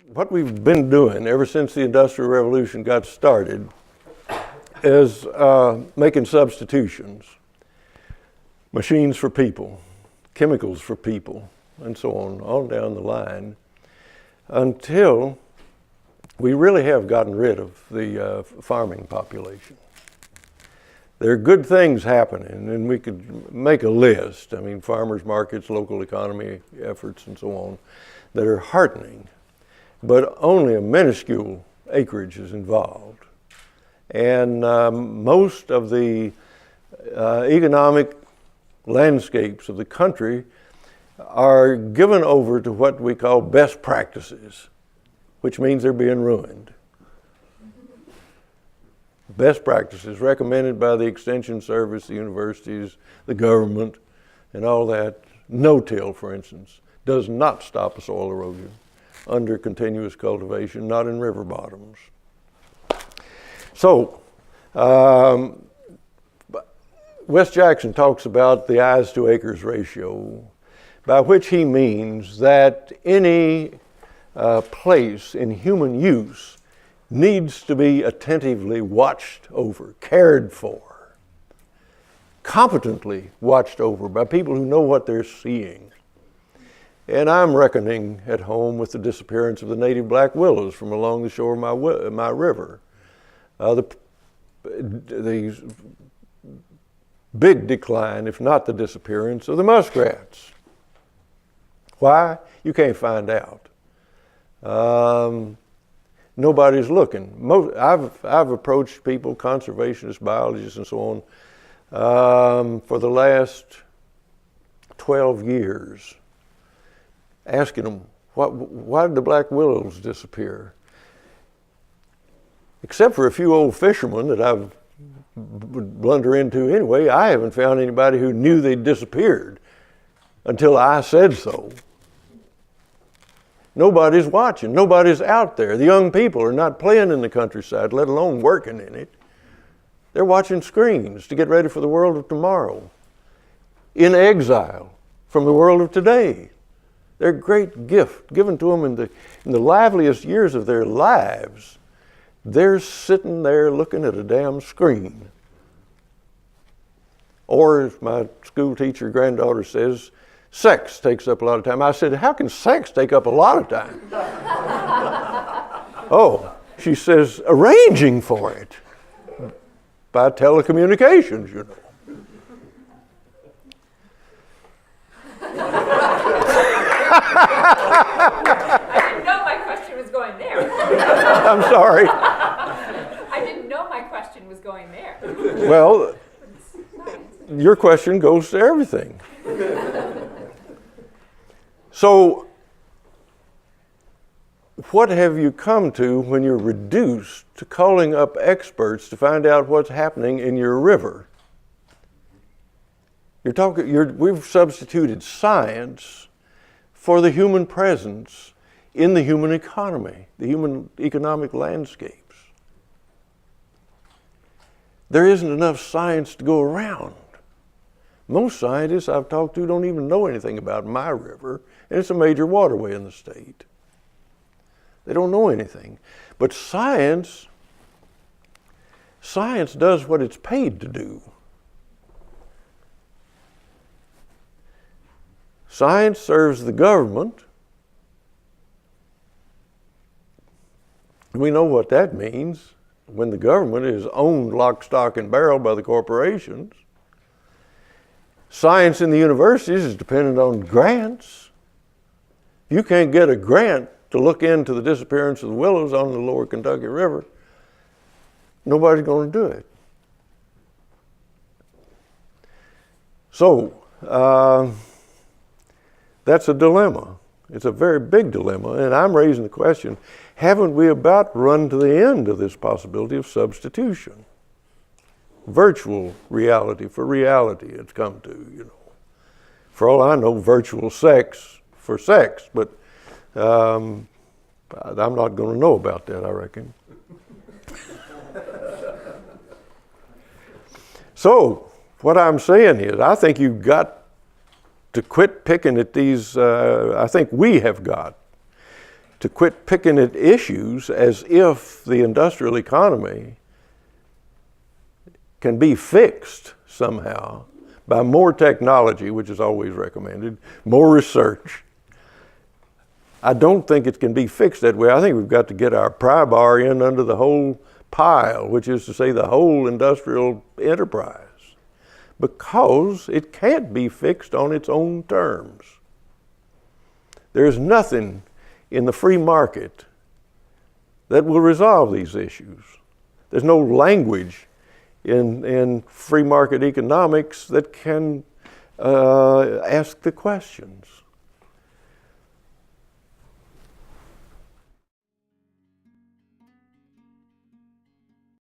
what we've been doing ever since the Industrial Revolution got started is making substitutions. Machines for people, chemicals for people, and so on down the line, until we really have gotten rid of the farming population. There are good things happening, and we could make a list. I mean, farmers markets, local economy efforts, and so on, that are heartening, but only a minuscule acreage is involved. And most of the economic landscapes of the country are given over to what we call best practices, which means they're being ruined. Best practices recommended by the Extension Service, the universities, the government, and all that. No-till, for instance, does not stop soil erosion under continuous cultivation, not in river bottoms. So, Wes Jackson talks about the eyes to acres ratio, by which he means that any place in human use needs to be attentively watched over, cared for, competently watched over by people who know what they're seeing. And I'm reckoning at home with the disappearance of the native black willows from along the shore of my river. The big decline, if not the disappearance, of the muskrats. Why? You can't find out. Nobody's looking. I've approached people, conservationists, biologists, and so on, for the last 12 years, asking them, why did the black willows disappear? Except for a few old fishermen that I would blunder into anyway, I haven't found anybody who knew they'd disappeared until I said so. Nobody's watching. Nobody's out there. The young people are not playing in the countryside, let alone working in it. They're watching screens to get ready for the world of tomorrow, in exile from the world of today. They're a great gift given to them in the liveliest years of their lives. They're sitting there looking at a damn screen. Or, as my school teacher granddaughter says, sex takes up a lot of time. I said, how can sex take up a lot of time? Oh, she says, arranging for it by telecommunications, you know. I didn't know my question was going there. I'm sorry. I didn't know my question was going there. Well, your question goes to everything. So, what have you come to when you're reduced to calling up experts to find out what's happening in your river? We've substituted science for the human presence in the human economy, the human economic landscapes. There isn't enough science to go around. Most scientists I've talked to don't even know anything about my river, and it's a major waterway in the state. They don't know anything. But science does what it's paid to do. Science serves the government. We know what that means when the government is owned lock, stock, and barrel by the corporations. Science in the universities is dependent on grants. You can't get a grant to look into the disappearance of the willows on the lower Kentucky River. Nobody's going to do it. So, that's a dilemma. It's a very big dilemma, and I'm raising the question, haven't we about run to the end of this possibility of substitution? Virtual reality for reality it's come to, you know. For all I know, virtual sex for sex, but I'm not going to know about that, I reckon. So, what I'm saying is, I think you've got to quit picking at these, I think we have got to quit picking at issues as if the industrial economy can be fixed somehow by more technology, which is always recommended, more research. I don't think it can be fixed that way. I think we've got to get our pry bar in under the whole pile, which is to say the whole industrial enterprise, because it can't be fixed on its own terms. There's nothing in the free market that will resolve these issues. There's no language in free market economics that can ask the questions.